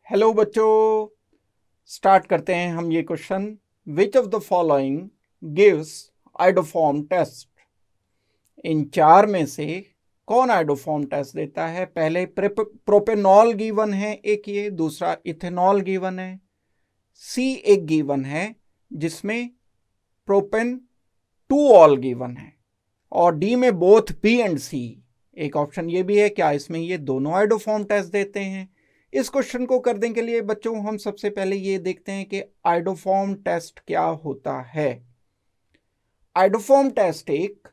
Hello बच्चों, start करते हैं हम ये question. Which of the following gives iodoform test? इन चार में से कौन आइडोफॉर्म टेस्ट देता है? पहले प्रोपेनॉल गिवन है एक, ये दूसरा इथेनॉल गिवन है, सी एक गिवन है जिसमें प्रोपेन टू ऑल गिवन है, और डी में बोथ बी एंड सी। एक ऑप्शन ये भी है, क्या इसमें ये दोनों आइडोफॉर्म टेस्ट देते हैं? इस क्वेश्चन को करने के लिए बच्चों हम सबसे पहले ये देखते हैं कि आइडोफॉर्म टेस्ट क्या होता है। आइडोफॉर्म टेस्ट एक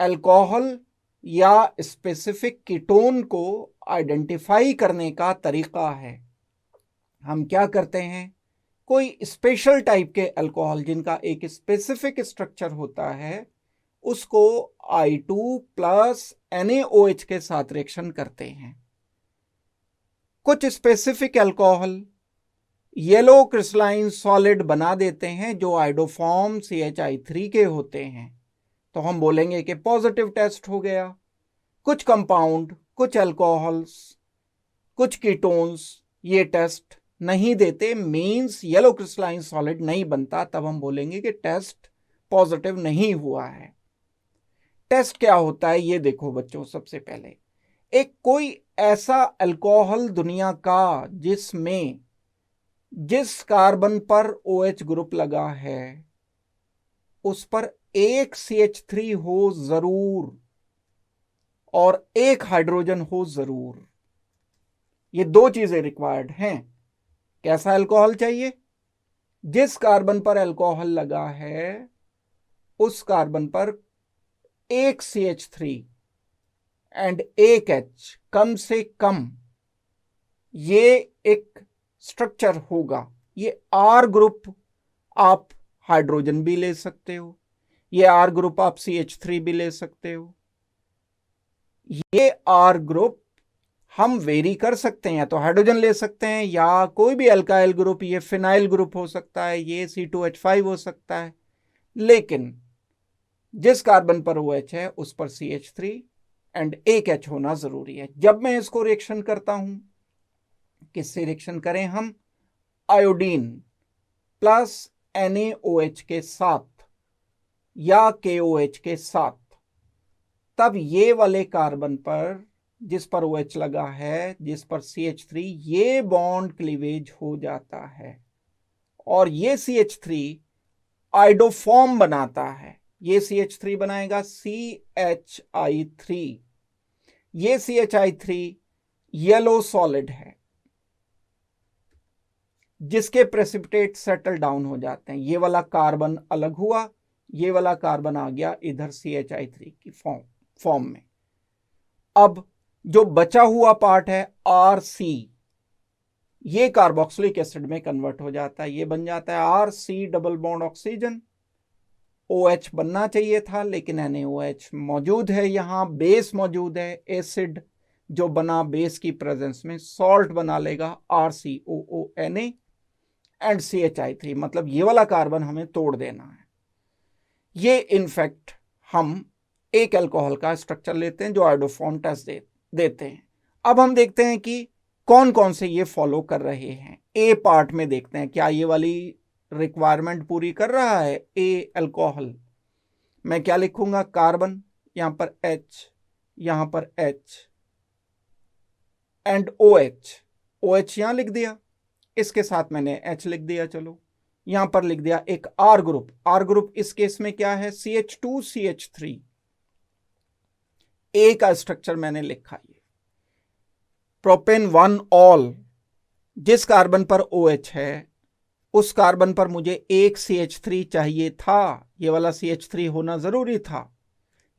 अल्कोहल या स्पेसिफिक कीटोन को आइडेंटिफाई करने का तरीका है। हम क्या करते हैं, कोई स्पेशल टाइप के अल्कोहल जिनका एक स्पेसिफिक स्ट्रक्चर होता है उसको I2 प्लस NaOH के साथ रिएक्शन करते हैं। कुछ specific alcohol yellow crystalline solid बना देते हैं जो आइडोफॉर्म CH3 के होते हैं, तो हम बोलेंगे कि पॉजिटिव टेस्ट हो गया। कुछ कंपाउंड, कुछ अल्कोहल्स, कुछ कीटोन्स ये टेस्ट नहीं देते, मींस येलो क्रिस्टलाइन सॉलिड नहीं बनता, तब हम बोलेंगे कि टेस्ट पॉजिटिव नहीं हुआ है। टेस्ट क्या होता है ये देखो बच्चों। सबसे पहले एक कोई ऐसा अल्कोहल दुनिया का जिसमें जिस कार्बन पर OH ग्रुप लगा है उस पर एक CH3 हो जरूर और एक हाइड्रोजन हो जरूर। ये दो चीजें रिक्वायर्ड हैं। कैसा अल्कोहल चाहिए? जिस कार्बन पर अल्कोहल लगा है उस कार्बन पर एक CH3 एंड एक H कम से कम, ये एक स्ट्रक्चर होगा। ये R ग्रुप आप हाइड्रोजन भी ले सकते हो, ये R ग्रुप आप CH3 भी ले सकते हो। ये R ग्रुप हम वेरी कर सकते हैं, या तो हाइड्रोजन ले सकते हैं या कोई भी अल्काइल ग्रुप, ये फिनाइल ग्रुप हो सकता है, ये C2H5 हो सकता है, लेकिन जिस कार्बन पर OH है उस पर CH3 एंड एक H होना जरूरी है। जब मैं इसको रिएक्शन करता हूं, किससे रिएक्शन करें हम? आयोडीन प्लस NaOH के साथ या KOH के साथ, तब ये वाले कार्बन पर जिस पर OH लगा है, जिस पर CH3, ये बॉन्ड क्लीवेज हो जाता है और ये CH3 आइडोफॉर्म बनाता है। ये CH3 बनाएगा CHI3। ये CHI3 येलो सॉलिड है जिसके प्रेसिपिटेट सेटल डाउन हो जाते हैं। ये वाला कार्बन अलग हुआ, ये वाला कार्बन आ गया इधर CHI3 की फॉर्म में। अब जो बचा हुआ पार्ट है RC, ये कार्बोक्सिलिक एसिड में कन्वर्ट हो जाता है, ये बन जाता है RC double bond oxygen. OH बनना चाहिए था लेकिन NaOH मौजूद है, यहां बेस मौजूद है, एसिड जो बना बेस की प्रेजेंस में सॉल्ट बना लेगा RCOONA एंड CHI3, मतलब ये वाला कार्बन हमें तोड़ देना है। ये इनफैक्ट हम एक अल्कोहल का स्ट्रक्चर लेते हैं जो आइडोफॉर्म टेस्ट देते हैं। अब हम देखते हैं कि कौन कौन से ये फॉलो कर रहे हैं। ए पार्ट में देखते हैं क्या ये वाली रिक्वायरमेंट पूरी कर रहा है। ए अल्कोहल, मैं क्या लिखूंगा? कार्बन, यहां पर H, यहां पर H एंड OH यहां लिख दिया, इसके साथ मैंने H लिख दिया। चलो यहां पर लिख दिया एक R ग्रुप। R ग्रुप इस केस में क्या है? CH2 CH3। ए का स्ट्रक्चर मैंने लिखा, ये प्रोपेन 1 ऑल, जिस कार्बन पर OH है उस कार्बन पर मुझे एक CH3 चाहिए था, ये वाला CH3 होना जरूरी था,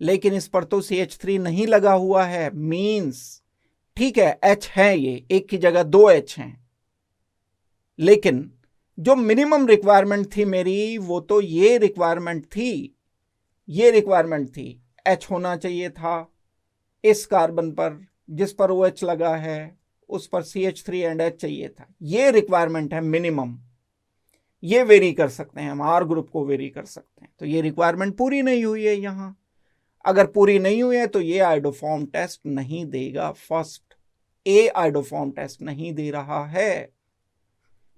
लेकिन इस पर तो CH3 नहीं लगा हुआ है, मींस ठीक है H है, ये एक की जगह दो H हैं, लेकिन जो मिनिमम रिक्वायरमेंट थी मेरी वो तो ये रिक्वायरमेंट थी, ये रिक्वायरमेंट थी। H होना चाहिए था इस कार्बन पर जिस पर OH लगा है, उस पर CH3 एंड H चाहिए था। ये रिक्वायरमेंट है मिनिमम। ये वेरी कर सकते हैं, हम R ग्रुप को वेरी कर सकते हैं। तो ये रिक्वायरमेंट पूरी नहीं हुई है यहां। अगर पूरी नहीं हुई है तो ये आइडोफॉर्म टेस्ट नहीं देगा फर्स्ट। ए आइडोफॉर्म टेस्ट नहीं दे रहा है।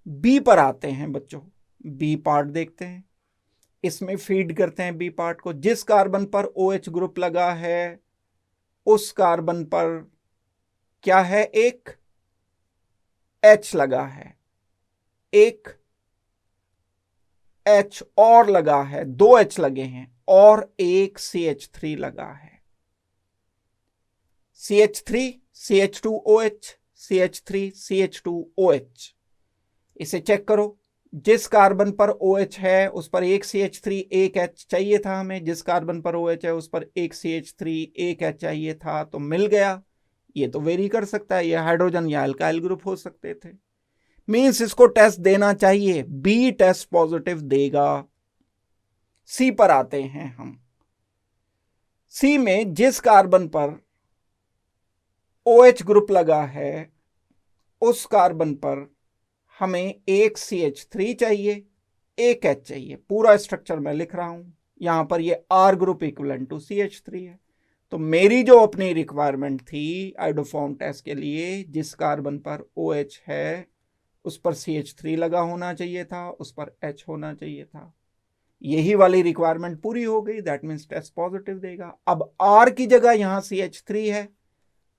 बी पर आते हैं बच्चों, बी पार्ट देखते हैं। इसमें फीड करते हैं बी पार्ट को। जिस कार्बन पर OH ग्रुप लगा है उस कार्बन पर क्या है, एक H लगा है, एक H और लगा है, 2 H लगे हैं और एक CH3 लगा है। CH3 CH2OH, CH3 CH2OH। इसे चेक करो, जिस कार्बन पर OH है उस पर एक CH3 एक H चाहिए था हमें, जिस कार्बन पर OH है उस पर एक CH3 एक H चाहिए था, तो मिल गया। ये तो वेरी कर सकता है, ये हाइड्रोजन या अल्काइल ग्रुप हो सकते थे। मींस इसको टेस्ट देना चाहिए, बी टेस्ट पॉजिटिव देगा। सी पर आते हैं हम। सी में जिस कार्बन पर OH ग्रुप लगा है उस कार्बन पर हमें एक CH3 चाहिए, एक H चाहिए। पूरा स्ट्रक्चर मैं लिख रहा हूं, यहां पर ये R group equivalent to CH3 है। तो मेरी जो अपनी रिक्वायरमेंट थी आइडोफॉर्म टेस्ट के लिए, जिस कार्बन पर OH है उस पर CH3 लगा होना चाहिए था, उस पर H होना चाहिए था। यही वाली रिक्वायरमेंट पूरी हो गई, दैट मीन्स टेस्ट पॉजिटिव देगा। अब R की जगह यहां CH3 है,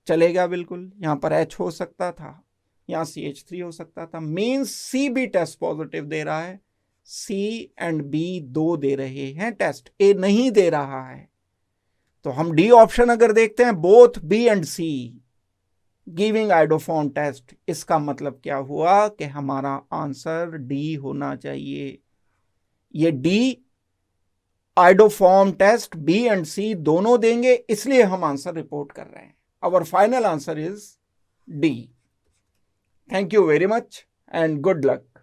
चलेगा बिल्कुल। यहां पर H हो सकता था, यहां CH3 हो सकता था। मींस C भी टेस्ट पॉजिटिव दे रहा है। C एंड B दो दे रहे हैं टेस्ट, A नहीं दे रहा है। तो हम डी ऑप्शन अगर देखते हैं, both B and C giving iodoform test, इसका मतलब क्या हुआ कि हमारा आंसर डी होना चाहिए। ये D iodoform test B and C दोनों देंगे, इसलिए हम आंसर रिपोर्ट कर रहे हैं। Our final answer is D. Thank you very much and good luck.